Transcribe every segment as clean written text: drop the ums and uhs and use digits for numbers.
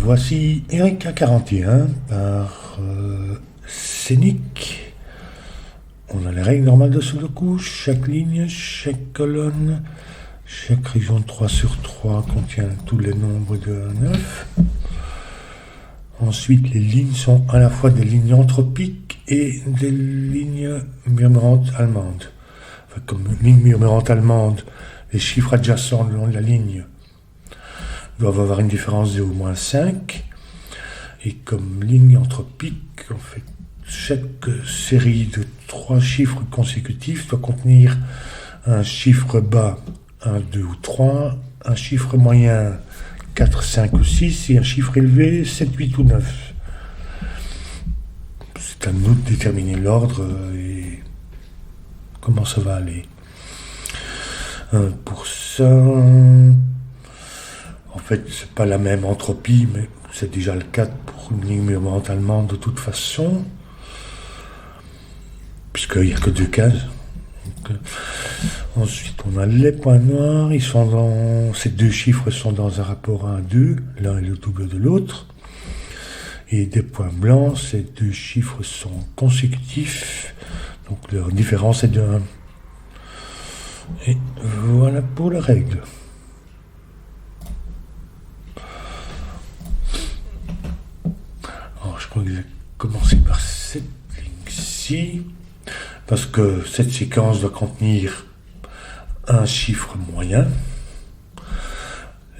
Voici Erika 41 par Scénic. On a les règles normales de Sudoku, chaque ligne, chaque colonne, chaque région de 3 sur 3 contient tous les nombres de 9. Ensuite, les lignes sont à la fois des lignes anthropiques et des lignes murmurantes allemandes. Enfin, comme ligne murmurante allemande, les chiffres adjacents le long de la ligne doivent avoir une différence de au moins 5. Et comme ligne anthropique, en fait, chaque série de 3 chiffres consécutifs doit contenir un chiffre bas, 1, 2 ou 3, un chiffre moyen, 4, 5 ou 6, et un chiffre élevé, 7, 8 ou 9. C'est à nous de déterminer l'ordre et comment ça va aller. Pour ça, en fait, c'est pas la même entropie, mais c'est déjà le cas pour une ligne murmurante allemande de toute façon, puisqu'il n'y a que 2 cases. Donc, ensuite, on a les points noirs. Ces 2 chiffres sont dans un rapport 1 à 2, l'un est le double de l'autre. Et des points blancs, ces 2 chiffres sont consécutifs, donc leur différence est de 1. Et voilà pour la règle. Alors, je crois que je vais commencer par cette ligne-ci, parce que cette séquence doit contenir un chiffre moyen.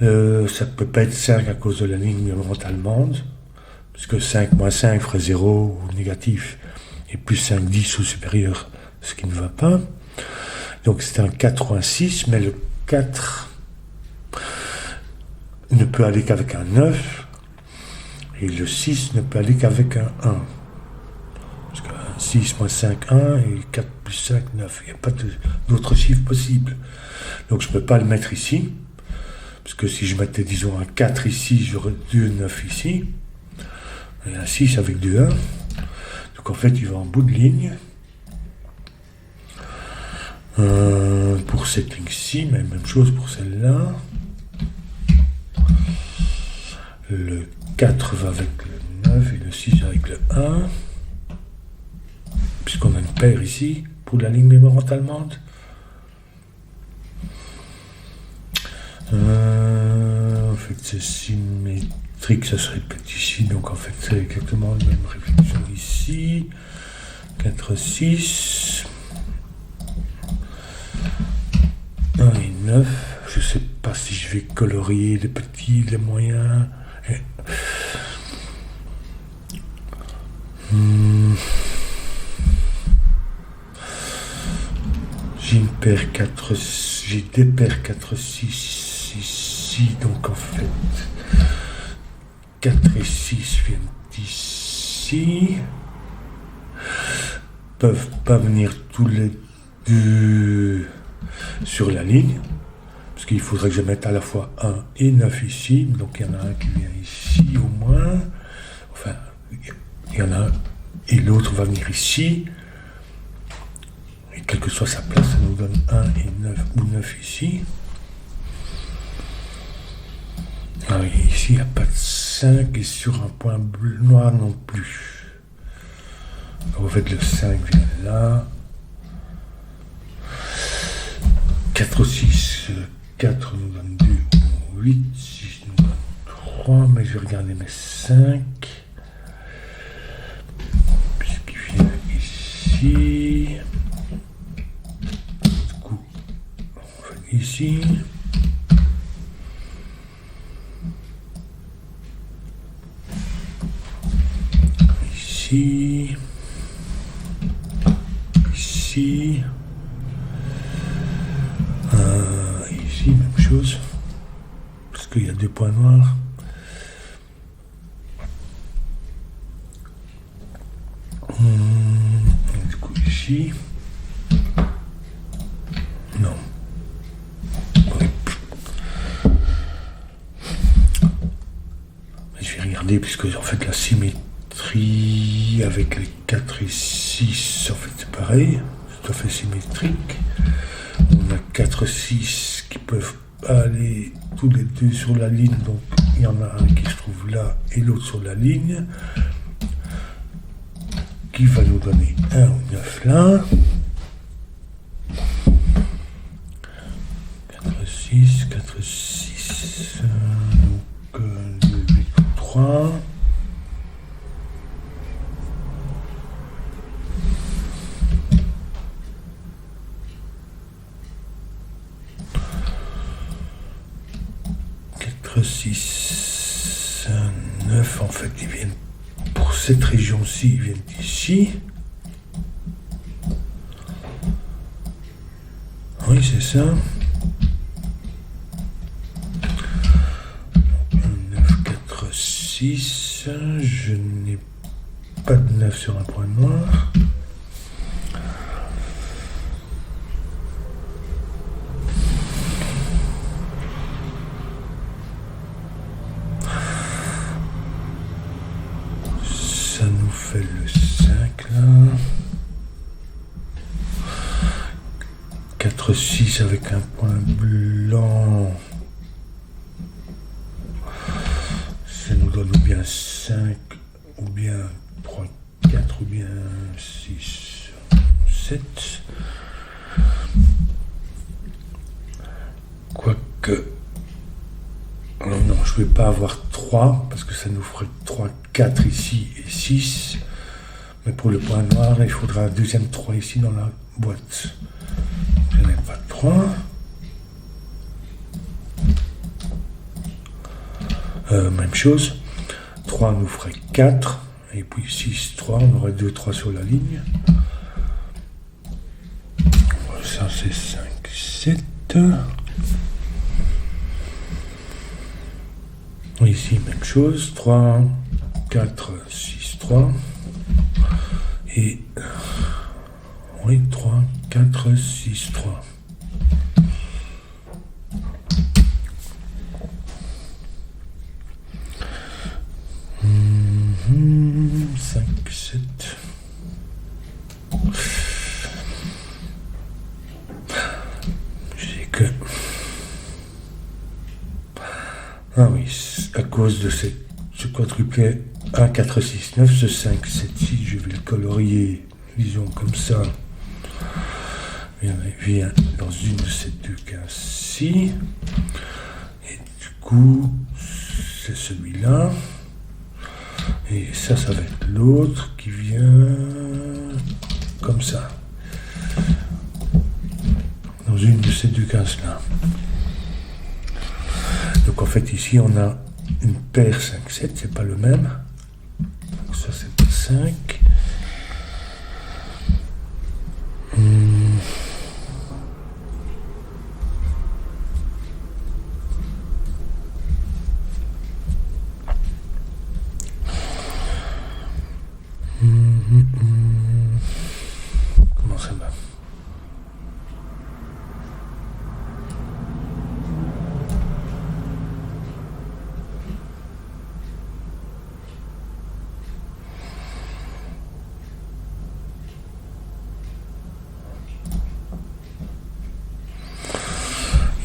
Ça ne peut pas être 5 à cause de la ligne murmurante allemande, puisque 5 moins 5 ferait 0 ou négatif, et plus 5, 10 ou supérieur, ce qui ne va pas. Donc c'est un 4 ou un 6, mais le 4 ne peut aller qu'avec un 9, et le 6 ne peut aller qu'avec un 1. Parce que 6 moins 5, 1, et 4 plus 5, 9. Il n'y a pas d'autres chiffres possibles. Donc je ne peux pas le mettre ici, parce que si je mettais, disons, un 4 ici, j'aurais 2 9 ici, et un 6 avec 2 1. Donc en fait, il va en bout de ligne. Pour cette ligne-ci, mais même chose pour celle-là. Le 4 va avec le 9 et le 6 avec le 1. Puisqu'on a une paire ici, pour la ligne murmurante allemande. En fait, c'est symétrique, ça se répète ici, donc en fait, c'est exactement la même réflexion ici. 4, 6. 1 et 9, je ne sais pas si je vais colorier les petits, les moyens. J'ai une paire 4, j'ai des paires 4, 6 ici, donc en fait 4 et 6 viennent d'ici. Peuvent pas venir tous les deux sur la ligne, parce qu'il faudrait que je mette à la fois 1 et 9 ici, donc il y en a un qui vient ici au moins, enfin, il y en a un, et l'autre va venir ici, et quelle que soit sa place, ça nous donne 1 et 9, ou 9 ici. Alors ici, il n'y a pas de 5, et sur un point bleu, noir non plus. Donc, en fait, le 5 vient là. 4, 6, 4 nous donne 2, 8, 6 nous donne 3, mais je vais regarder mes 5. Puisqu'il vient ici. Du coup, on fait ici. Ici. Ici. Ici, même chose, parce qu'il y a 2 points noirs. Du coup, ici. Non. Oui. Je vais regarder, puisque en fait, la symétrie avec les 4 et 6, en fait, c'est pareil. C'est tout à fait symétrique. On a 4, 6 qui peuvent aller tous les deux sur la ligne, donc il y en a un qui se trouve trouve là et l'autre sur la ligne, qui va nous donner 1 ou 9 là. 4, 6, 4, 6, donc 2, 8, 3. Six, 9, en fait, ils viennent pour cette région-ci, ils viennent d'ici. Oui, c'est ça. 9, 4, 6. Je n'ai pas de 9 sur un point noir. Ça nous fait le 5 là. 4, 6 avec un point blanc. Ça nous donne ou bien 5, ou bien 3, 4, ou bien 6, 7. Quoique... non, je ne vais pas avoir 3, parce que ça nous ferait 3, 4 ici et 6. Mais pour le point noir, il faudra un deuxième 3 ici dans la boîte. Je n'ai pas de 3. Même chose. 3 nous ferait 4. Et puis 6, 3. On aurait 2, 3 sur la ligne. Ça, c'est 5, 7. Ici, même chose. 3, 4, 6, 3. Et... oui, 3, 4, 6, 3. 5, 7. J'ai que... ah oui, à cause de ce quadruplet 1, 4, 6, 9, ce 5, 7, 6, je vais le colorier, disons comme ça. Il vient dans une de ces deux cases-ci. Et du coup, c'est celui-là. Et ça, ça va être l'autre qui vient comme ça. Dans une de ces deux cases-là. Donc en fait, ici, on a une paire 5, 7, c'est pas le même. Donc ça, c'est 5. Comment ça va?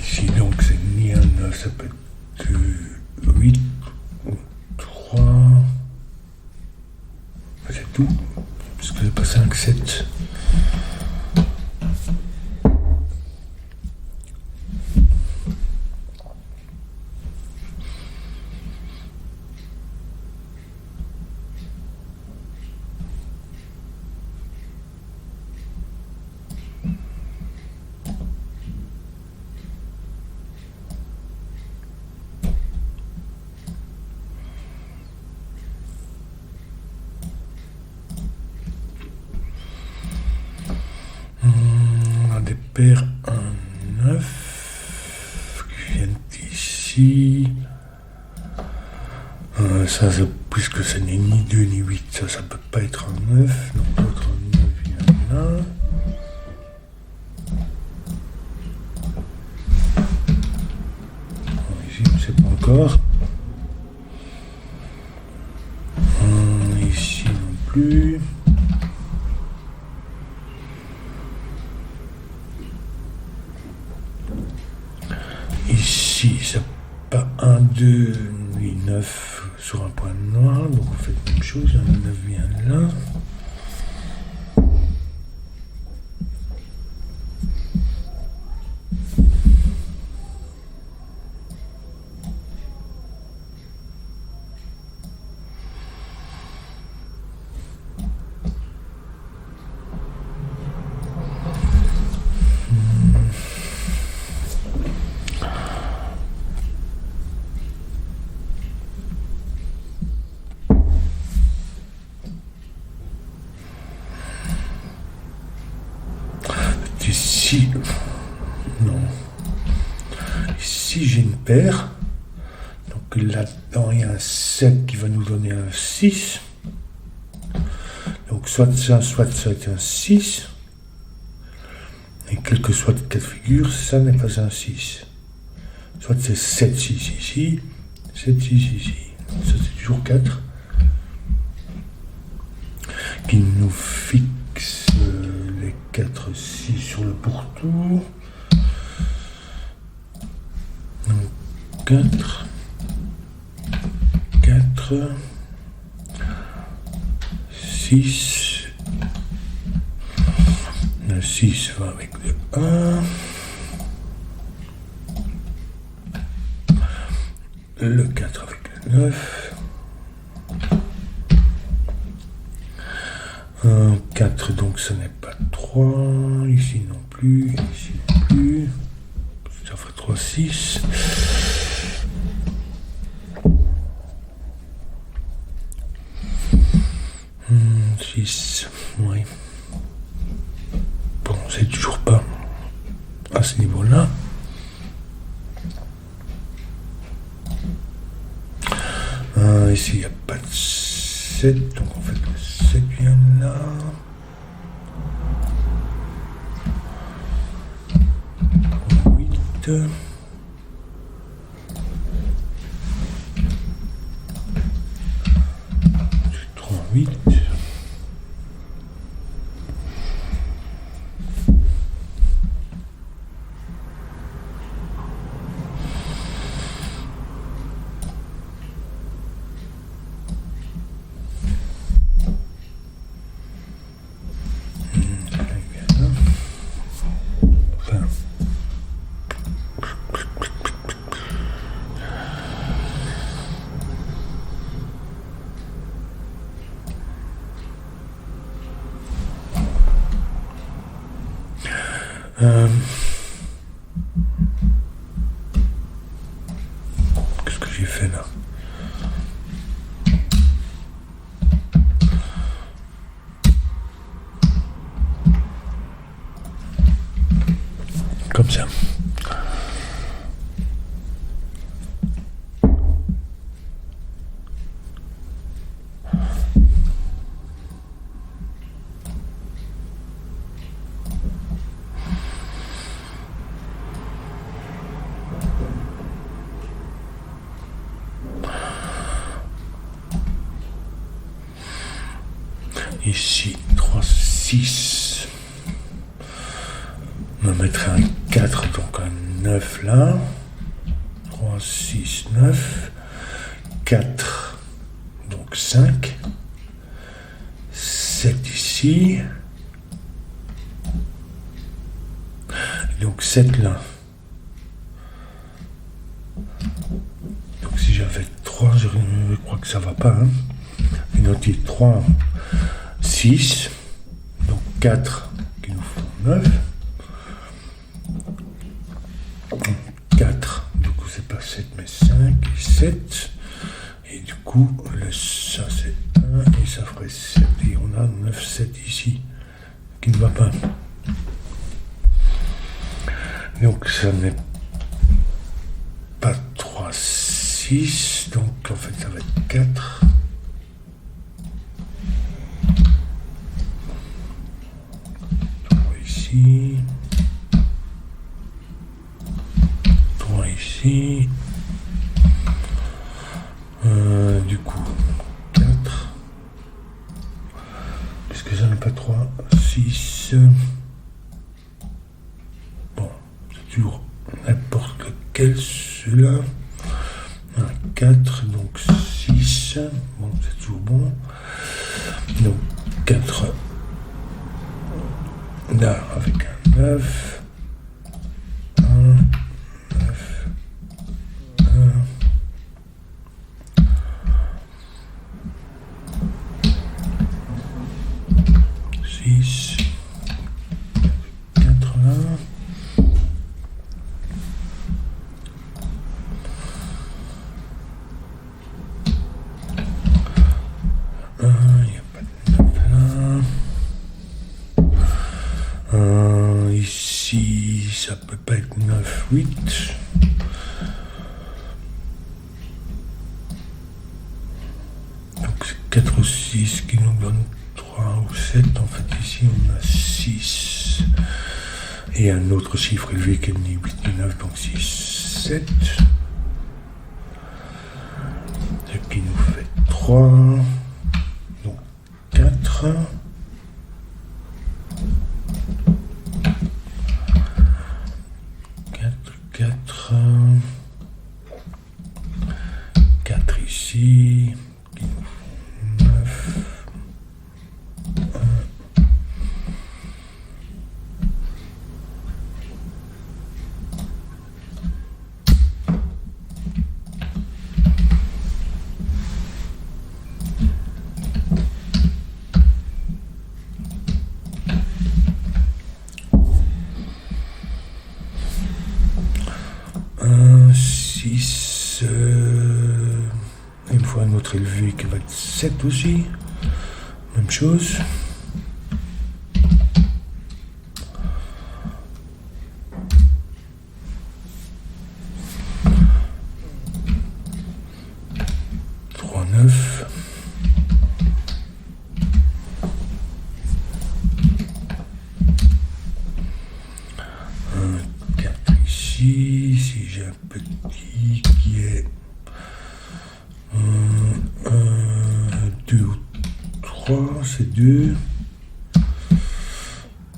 Ici, donc, c'est ni un 9, ça peut être 8 ou 3. C'est tout, parce que c'est pas 5, 7. Des paires 1, 9 qui viennent d'ici. Ça, puisque ce n'est ni 2 ni 8, ça peut pas être un 9. Donc l'autre 9 vient là. Ici, on ne sait pas encore. Ici non plus. Ici, c'est pas 1, 2, ni 9 sur un point noir, donc on fait la même chose, un 9 vient là. Ici, non. Ici, j'ai une paire. Donc là-dedans, il y a un 7 qui va nous donner un 6. Donc soit ça est un 6. Et quel que soit le cas de figure, ça n'est pas un 6. Soit c'est 7, 6 ici, 7, 6 ici. Ça, c'est toujours 4. Qui nous fixe les 4, 6 sur le pourtour. Donc 4, 4, 6. Le 6 va avec le 1. Le 4 avec le 9. 1, 4, donc ce n'est pas 3. Ici non plus. Ici non plus. Ça ferait 3, 6. Hum, 6. Oui. Bon, c'est toujours pas à ce niveau-là. Ici, il n'y a pas de 7, donc en fait, le 7 vient là. Pour 8. 3, 8. Qu'est-ce que j'ai fait là? Comme ça. Ici, 3, 6. On va mettre un 4, donc un 9 là. 3, 6, 9. 4, donc 5. 7 ici. Donc 7 là. Donc si j'avais 3, je crois que ça va pas. Hein. Une note 3, 6. Donc 4 qui nous font 9. 4, du coup c'est pas 7 mais 5 et 7. Et du coup, ça c'est 1 et ça ferait 7. Et on a 9, 7 ici, qui ne va pas. Donc ça n'est pas 3, 6. Donc en fait ça va être 4. Ici. 3 ici. Du coup, 4. Puisque j'en ai pas 3, 6. Bon, c'est toujours n'importe lequel, celui-là. Un 4, donc bon, c'est toujours bon. Donc 4 là avec un 9, 1, 9, 1, 6, 4 là. Il n'y a pas de 9 là. Ici, ça peut pas être 9, 8. Donc c'est 4 ou 6 qui nous donne 3 ou 7. En fait, ici, on a 6. Et un autre chiffre élevé qui est ni 8 ni 9, donc 6, 7. Ce qui nous fait 3. Donc 4. 4 ici, qui nous font 9, 6, une fois un autre élevé qui va être 7 aussi, même chose. Trois, 9. Un 4 ici, si j'ai un petit qui est 2 ou 3, c'est 2,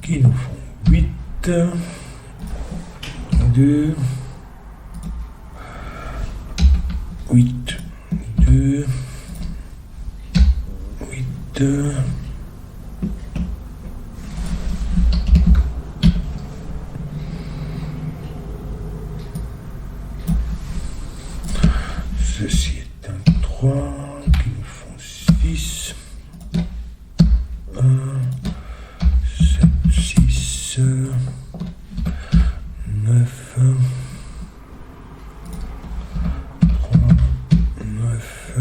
qui nous font 8, 2, 8, 2, 8, ceci est un 3, qui nous font 6, 1, 7, 6, 9, 3, 9,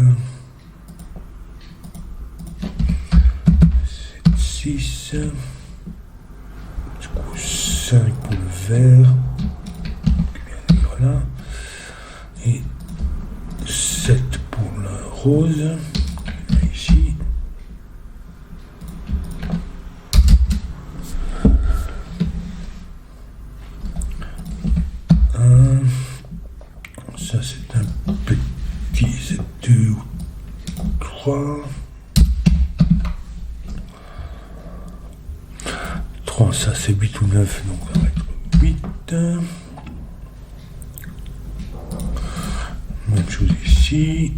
7, 6, du coup 5 pour le vert, qui vient de là, et 7 pour le rose, ici. Ça c'est un petit, c'est 2 ou 3. 3, ça c'est 8 ou 9, donc ça va être 8. Même chose ici.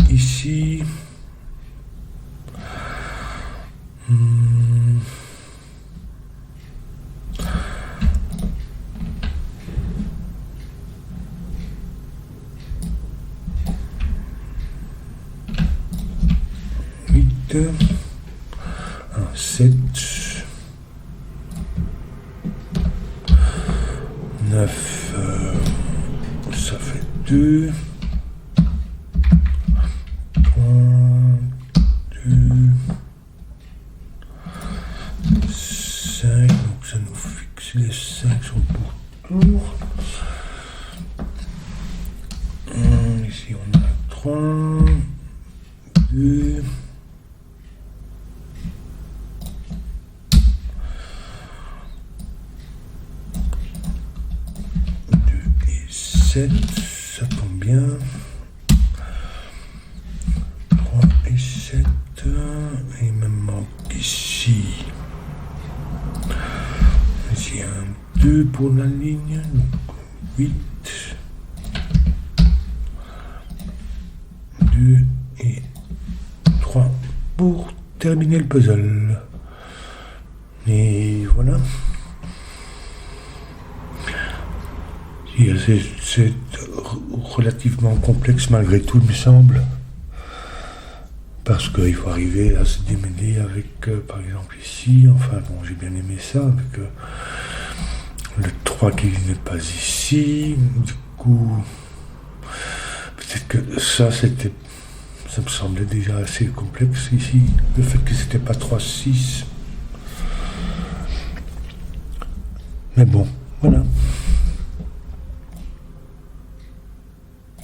Et ici. Un 7, 9, ça fait 2, 3, 2, 5, donc ça nous fixe les 5 sur le pourtour. Ici on a 3, 2, 7, ça tombe bien. 3 et 7, et il me manque ici. Ici un 2 pour la ligne, donc 8. 2 et 3 pour terminer le puzzle. Et voilà. C'est relativement complexe malgré tout, il me semble. Parce qu'il faut arriver à se démêler avec, par exemple ici, enfin bon, j'ai bien aimé ça, avec le 3 qui n'est pas ici. Du coup, peut-être que ça me semblait déjà assez complexe ici. Le fait que c'était pas 3-6. Mais bon, voilà.